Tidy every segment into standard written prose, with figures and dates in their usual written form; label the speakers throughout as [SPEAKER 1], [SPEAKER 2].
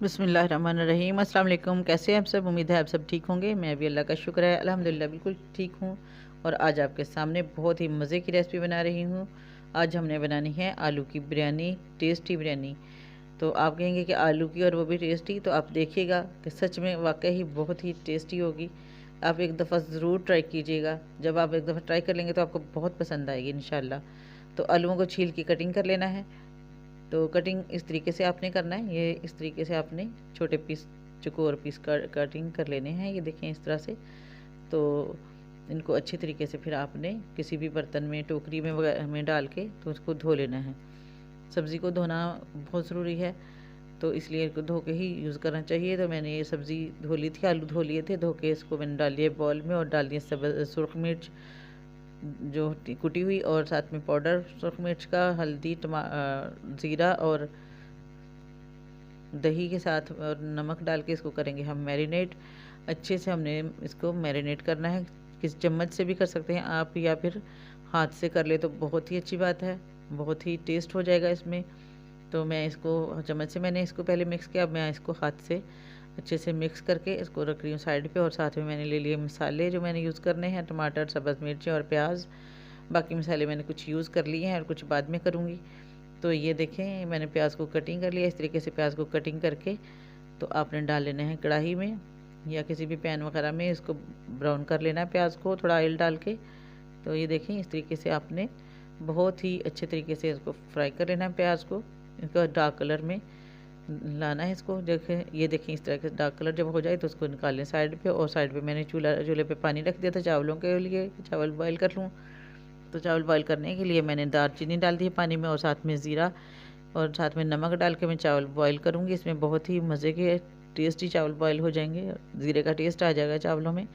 [SPEAKER 1] बिस्मिल्लाहिर्रहमानिर्रहीम। अस्सलाम वालेकुम। कैसे हैं आप सब? उम्मीद है आप सब ठीक होंगे। मैं भी अल्लाह का शुक्र है अल्हम्दुलिल्लाह बिल्कुल ठीक हूँ। और आज आपके सामने बहुत ही मज़े की रेसिपी बना रही हूँ। आज हमने बनानी है आलू की बिरयानी, टेस्टी बिरयानी। तो आप कहेंगे कि आलू की और वो भी टेस्टी, तो आप देखिएगा कि सच में वाकई ही बहुत ही टेस्टी होगी। आप एक दफ़ा ज़रूर ट्राई कीजिएगा। जब आप एक दफ़ा ट्राई कर लेंगे तो आपको बहुत पसंद आएगी इंशाल्लाह। तो आलूओं को छील के कटिंग कर लेना है। तो कटिंग इस तरीके से आपने करना है, ये इस तरीके से आपने छोटे पीस, चौकोर पीस कटिंग कर लेने हैं। ये देखें इस तरह से। तो इनको अच्छे तरीके से फिर आपने किसी भी बर्तन में, टोकरी में वगैरह में डाल के तो उसको धो लेना है। सब्ज़ी को धोना बहुत ज़रूरी है, तो इसलिए इसको धो के ही यूज़ करना चाहिए। तो मैंने ये सब्ज़ी धो ली थी, आलू धो लिए थे, धो के इसको मैंने डाल दिया बॉल में और डाल दिया सुरख मिर्च जो कुटी हुई, और साथ में पाउडर सुरख मिर्च का, हल्दी, ज़ीरा और दही के साथ और नमक डाल के इसको करेंगे हम मैरिनेट। अच्छे से हमने इसको मैरिनेट करना है। किस चम्मच से भी कर सकते हैं आप, या फिर हाथ से कर ले तो बहुत ही अच्छी बात है, बहुत ही टेस्ट हो जाएगा इसमें। तो मैं इसको चम्मच से मैंने इसको पहले मिक्स किया, अब मैं इसको हाथ से अच्छे से मिक्स करके इसको रख रही हूँ साइड पे। और साथ में मैंने ले लिए मसाले जो मैंने यूज़ करने हैं, टमाटर, सब्ज़ मिर्ची और प्याज। बाकी मसाले मैंने कुछ यूज़ कर लिए हैं और कुछ बाद में करूँगी। तो ये देखें मैंने प्याज को कटिंग कर लिया। इस तरीके से प्याज को कटिंग करके तो आपने डाल लेना है कढ़ाई में या किसी भी पैन वगैरह में। इसको ब्राउन कर लेना है प्याज को थोड़ा ऑयल डाल के। तो ये देखें इस तरीके से आपने बहुत ही अच्छे तरीके से इसको फ्राई कर लेना है प्याज को। इसका डार्क कलर में लाना है इसको। देखें, ये देखें इस तरह के डार्क कलर जब हो जाए तो उसको निकाल लें साइड पे। और साइड पे मैंने चूल्हे पे पानी रख दिया था चावलों के लिए, चावल बॉयल कर लूँ। तो चावल बॉयल करने के लिए मैंने दालचीनी डाल दी है पानी में, और साथ में ज़ीरा और साथ में नमक डाल के मैं चावल बॉयल करूँगी। इसमें बहुत ही मज़े के टेस्टी चावल बॉयल हो जाएंगे, ज़ीरे का टेस्ट आ जाएगा चावलों में।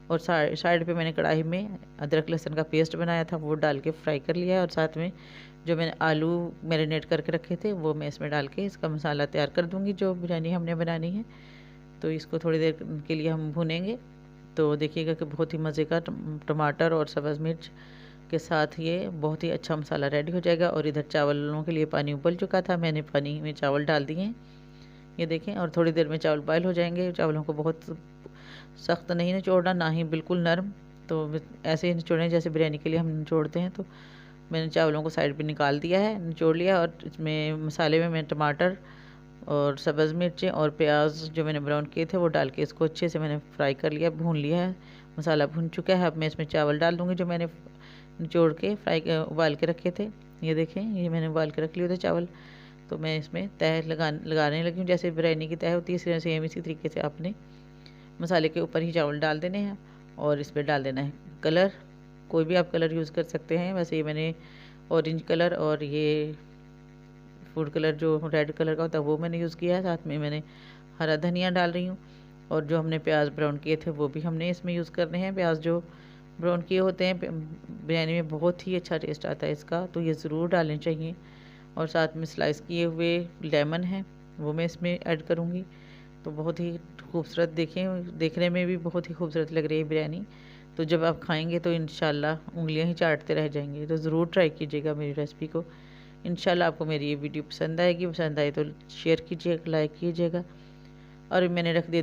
[SPEAKER 1] और साइड पे मैंने कढ़ाई में अदरक लहसुन का पेस्ट बनाया था, वो डाल के फ्राई कर लिया है। और साथ में जो मैंने आलू मैरिनेट करके रखे थे वो मैं इसमें डाल के इसका मसाला तैयार कर दूँगी जो बिरयानी हमने बनानी है। तो इसको थोड़ी देर के लिए हम भूनेंगे। तो देखिएगा कि बहुत ही मज़े का टमाटर और सब्ज़ मिर्च के साथ ये बहुत ही अच्छा मसाला रेडी हो जाएगा। और इधर चावलों के लिए पानी उबल चुका था, मैंने पानी में चावल डाल दिए हैं, ये देखें। और थोड़ी देर में चावल बॉयल हो जाएंगे। चावलों को बहुत सख्त नहीं निचोड़ना, ना ही बिल्कुल नरम। तो ऐसे ही निचोड़ें जैसे बिरयानी के लिए हम निचोड़ते हैं। तो मैंने चावलों को साइड पे निकाल दिया है, निचोड़ लिया। और इसमें मसाले में मैं टमाटर और सब्ज़ मिर्चें और प्याज जो मैंने ब्राउन किए थे वो डाल के इसको अच्छे से मैंने फ्राई कर लिया, भून लिया है। मसाला भून चुका है। अब मैं इसमें चावल डाल दूँगी जो मैंने निचोड़ के उबाल के रखे थे। ये देखें, ये मैंने उबाल के रख लिए थे चावल। तो मैं इसमें तह लगाने लगी हूँ, जैसे बिरयानी की तह होती है सेम इसी तरीके से आपने मसाले के ऊपर ही चावल डाल देने हैं। और इस पर डाल देना है कलर, कोई भी आप कलर यूज़ कर सकते हैं। वैसे ये मैंने ऑरेंज कलर और ये फूड कलर जो रेड कलर का होता है वो मैंने यूज़ किया है। साथ में मैंने हरा धनिया डाल रही हूँ। और जो हमने प्याज ब्राउन किए थे वो भी हमने इसमें यूज़ करने हैं। प्याज जो ब्राउन किए होते हैं बिरयानी में बहुत ही अच्छा टेस्ट आता है इसका, तो ये ज़रूर डालने चाहिए। और साथ में स्लाइस किए हुए लेमन है वो मैं इसमें ऐड करूँगी। तो बहुत ही खूबसूरत, देखें देखने में भी बहुत ही खूबसूरत लग रही है बिरयानी। तो जब आप खाएंगे तो इंशाल्लाह उंगलियां ही चाटते रह जाएंगे। तो ज़रूर ट्राई कीजिएगा मेरी रेसिपी को। इंशाल्लाह आपको मेरी ये वीडियो पसंद आएगी। पसंद आए तो शेयर कीजिएगा, लाइक कीजिएगा। और मैंने रख दिया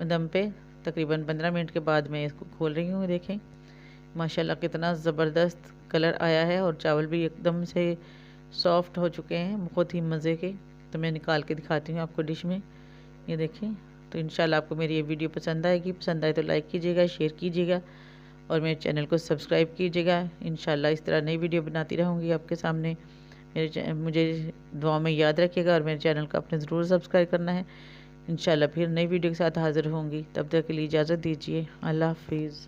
[SPEAKER 1] दम पे। तकरीबन 15 मिनट के बाद मैं इसको खोल रही हूँ। देखें माशाल्लाह कितना ज़बरदस्त कलर आया है, और चावल भी एकदम से सॉफ्ट हो चुके हैं, बहुत ही मज़े के। तो मैं निकाल के दिखाती हूँ आपको डिश में, ये देखें। तो इंशाल्लाह आपको मेरी ये वीडियो पसंद आएगी। पसंद आए तो लाइक कीजिएगा, शेयर कीजिएगा और मेरे चैनल को सब्सक्राइब कीजिएगा। इंशाल्लाह इस तरह नई वीडियो बनाती रहूँगी आपके सामने। मुझे दुआ में याद रखिएगा और मेरे चैनल को आपने ज़रूर सब्सक्राइब करना है। इंशाल्लाह फिर नई वीडियो के साथ हाज़िर होंगी। तब तक के लिए इजाज़त दीजिए। अल्लाह हाफिज़।